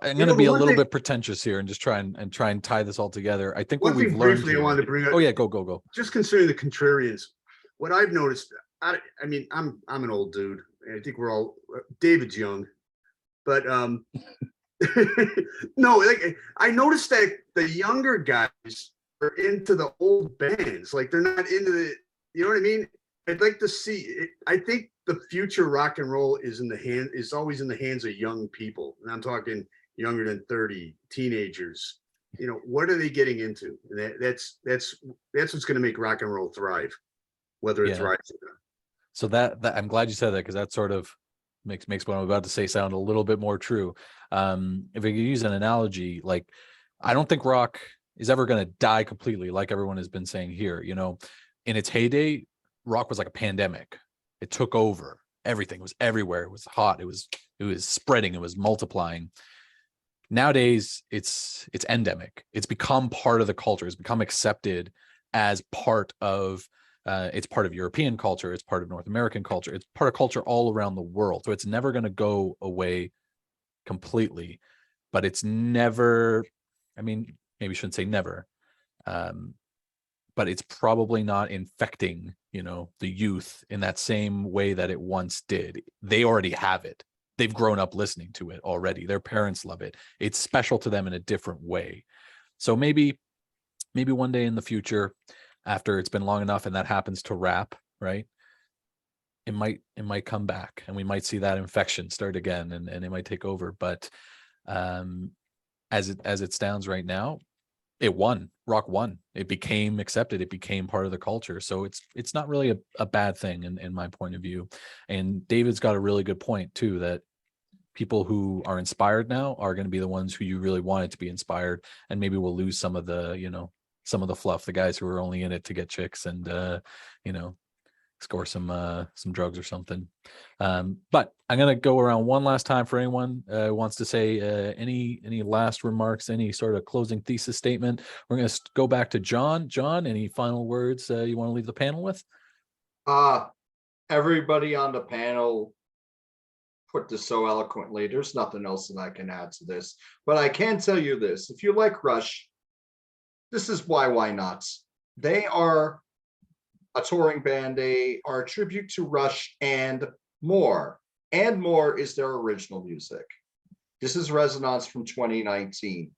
[SPEAKER 1] I'm going to
[SPEAKER 4] but
[SPEAKER 1] be a
[SPEAKER 4] one
[SPEAKER 1] little
[SPEAKER 4] thing-
[SPEAKER 1] bit pretentious here and just try and tie this all together. I think
[SPEAKER 4] One
[SPEAKER 1] what we've
[SPEAKER 4] thing
[SPEAKER 1] learned
[SPEAKER 4] briefly I
[SPEAKER 1] here-
[SPEAKER 4] wanted to bring up.
[SPEAKER 1] Oh yeah, go.
[SPEAKER 4] Just considering the Contrarians, what I've noticed, I mean, I'm an old dude. I think we're all David's young, but no, like I noticed that the younger guys are into the old bands. Like they're not into the, you know what I mean? I'd like to see it. I think the future rock and roll is always in the hands of young people. And I'm talking younger than 30, teenagers. What are they getting into? And that's what's going to make rock and roll thrive, whether it's
[SPEAKER 1] Yeah.
[SPEAKER 4] rising.
[SPEAKER 1] So that I'm glad you said that, because that sort of makes what I'm about to say sound a little bit more true. If I could use an analogy, like I don't think rock is ever going to die completely, like everyone has been saying here. In its heyday, rock was like a pandemic. It took over. Everything was everywhere. It was hot. It was spreading. It was multiplying. Nowadays, it's endemic. It's become part of the culture. It's become accepted as part of. It's part of European culture. It's part of North American culture. It's part of culture all around the world. So it's never going to go away completely, but it's never, I mean, maybe I shouldn't say never, but it's probably not infecting, the youth in that same way that it once did. They already have it. They've grown up listening to it already. Their parents love it. It's special to them in a different way. So maybe one day in the future, after it's been long enough and that happens to rap, right? It might come back, and we might see that infection start again, and it might take over. But as it stands right now, rock won. It became accepted. It became part of the culture. So it's not really a bad thing in my point of view. And David's got a really good point too, that people who are inspired now are going to be the ones who you really wanted to be inspired, and maybe we'll lose some of the, some of the fluff, the guys who are only in it to get chicks and score some drugs or something. But I'm gonna go around one last time for anyone who wants to say any last remarks, any sort of closing thesis statement. We're gonna go back to John. John, any final words you want to leave the panel with?
[SPEAKER 2] Everybody on the panel put this so eloquently. There's nothing else that I can add to this, but I can tell you this: if you like Rush, this is why nots. They are a touring band. They are a tribute to Rush and more. And more is their original music. This is Resonance from 2019.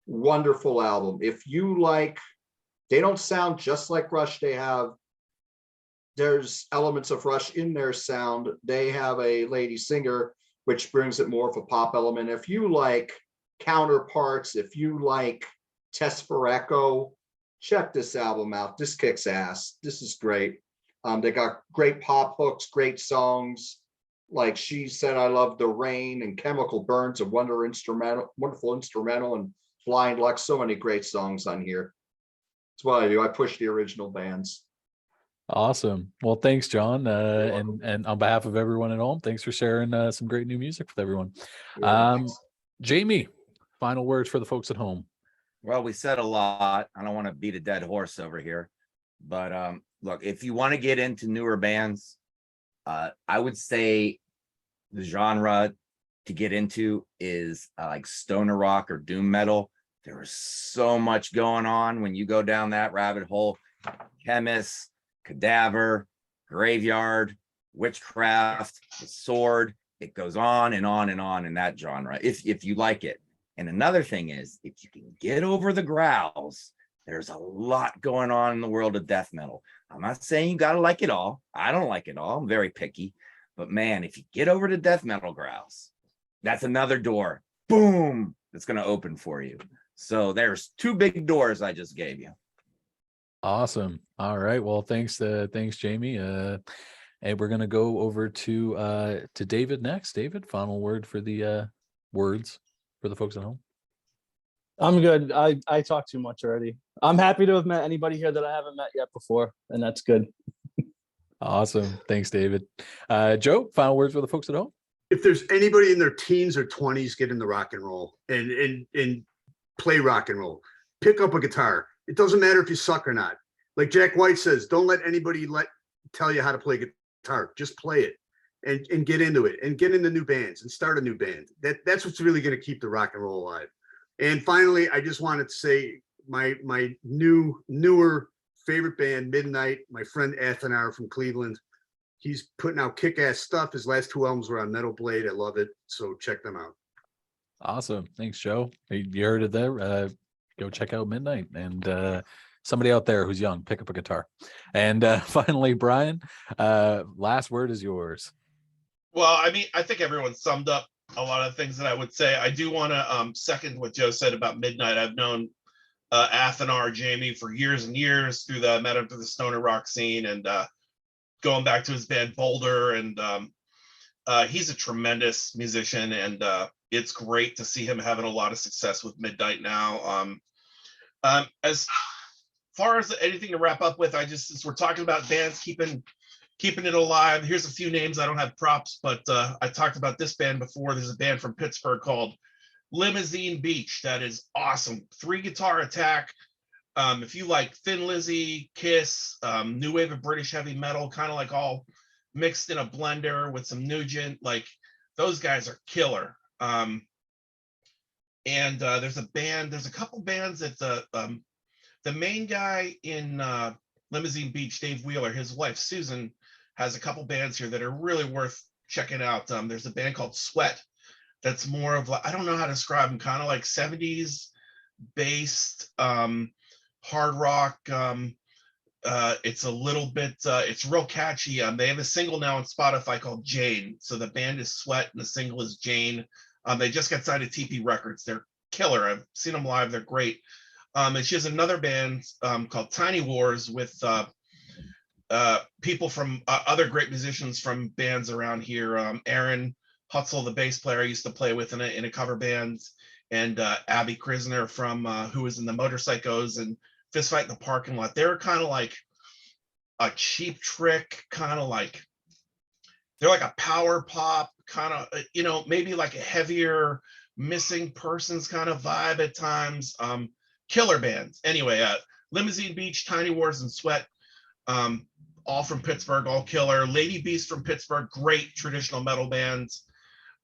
[SPEAKER 2] Wonderful album. If you like, they don't sound just like Rush. There's elements of Rush in their sound. They have a lady singer, which brings it more of a pop element. If you like Counterparts, if you like Test for Echo, check this album out. This kicks ass. This is great. They got great pop hooks, great songs. Like She Said I Love the Rain and Chemical Burns, a wonderful instrumental, and Blind Luck. So many great songs on here. That's what I do. I push the original bands.
[SPEAKER 1] Awesome. Well, thanks, John. And on behalf of everyone at home, thanks for sharing some great new music with everyone. Jamie, final words for the folks at home.
[SPEAKER 3] Well, we said a lot. I don't want to beat a dead horse over here, but look, if you want to get into newer bands, I would say the genre to get into is like stoner rock or doom metal. There is so much going on when you go down that rabbit hole. Chemists, Cadaver, Graveyard, Witchcraft, The Sword. It goes on and on and on in that genre, if you like it. And another thing is, if you can get over the growls, there's a lot going on in the world of death metal. I'm not saying you got to like it all. I don't like it all. I'm very picky. But man, if you get over to death metal growls, that's another door, boom, that's going to open for you. So there's 2 big doors I just gave you.
[SPEAKER 1] Awesome. All right. Well, thanks, Jamie. And we're gonna go over to David next. David, final word for the words for the folks at home.
[SPEAKER 5] I'm good. I talked too much already. I'm happy to have met anybody here that I haven't met yet before, and that's good.
[SPEAKER 1] Awesome. Thanks, David. Joe, final words for the folks at home.
[SPEAKER 4] If there's anybody in their teens or 20s, get into rock and roll and play rock and roll. Pick up a guitar. It doesn't matter if you suck or not. Like Jack White says, don't let anybody tell you how to play guitar. Just play it and get into it and get into new bands and start a new band. That's what's really going to keep the rock and roll alive. And finally, I just wanted to say my newer favorite band, Midnight, my friend Athanar from Cleveland. He's putting out kick-ass stuff. His last 2 albums were on Metal Blade. I love it. So check them out.
[SPEAKER 1] Awesome. Thanks, Joe. You heard it there. Go check out Midnight, and somebody out there who's young, pick up a guitar. And finally, Brian, last word is yours.
[SPEAKER 6] Well, I mean, I think everyone summed up a lot of things that I would say. I do want to second what Joe said about Midnight. I've known Athanar, Jamie, for years and years through the stoner rock scene, and going back to his band Boulder. And he's a tremendous musician, and it's great to see him having a lot of success with Midnight now. As far as anything to wrap up with, since we're talking about bands keeping it alive, here's a few names. I don't have props, but I talked about this band before. There's a band from Pittsburgh called Limousine Beach that is awesome. 3-guitar attack. If you like Thin Lizzy, Kiss, new wave of British heavy metal, kind of like all mixed in a blender with some Nugent, like those guys are killer. And there's a couple bands that the main guy in Limousine Beach, Dave Wheeler, his wife Susan, has a couple bands here that are really worth checking out. There's a band called Sweat that's more of like, I don't know how to describe them, kind of like 70s based hard rock. It's a little bit, it's real catchy. They have a single now on Spotify called Jane. So the band is Sweat and the single is Jane. They just got signed to TP Records. They're killer. I've seen them live. They're great. And she has another band called Tiny Wars with people from other great musicians from bands around here. Aaron Hutzel, the bass player I used to play with in a cover band, and Abby Krisner from who was in the Motorcycles and Fist Fight in the Parking Lot. They're kind of like a Cheap Trick, kind of like, they're like a power pop kind of, maybe like a heavier Missing Persons kind of vibe at times. Killer bands. Anyway, Limousine Beach, Tiny Wars, and Sweat, all from Pittsburgh, all killer. Lady Beast from Pittsburgh, great traditional metal bands.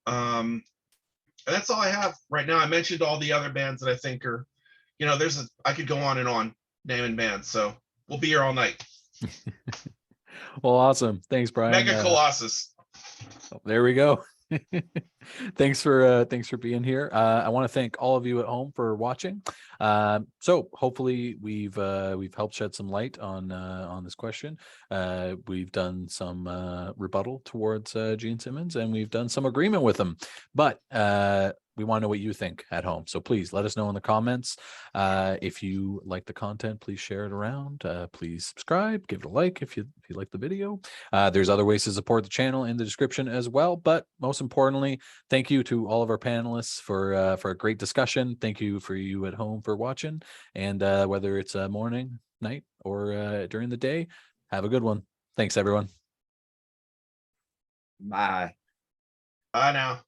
[SPEAKER 6] And that's all I have right now. I mentioned all the other bands that I think are, I could go on and on naming bands. So we'll be here all night.
[SPEAKER 1] Well, awesome. Thanks, Brian.
[SPEAKER 6] Mega Colossus.
[SPEAKER 1] There we go. Thanks for being here. I want to thank all of you at home for watching. So hopefully we've helped shed some light on this question. We've done some rebuttal towards Jean Simmons, and we've done some agreement with him. But we want to know what you think at home. So please let us know in the comments. If you like the content, please share it around. Please subscribe, give it a like if you like the video. There's other ways to support the channel in the description as well. But most importantly, thank you to all of our panelists for a great discussion. Thank you for you at home for watching. And whether it's morning, night, or during the day, Have a good one. Thanks, everyone.
[SPEAKER 3] Bye.
[SPEAKER 6] Bye now.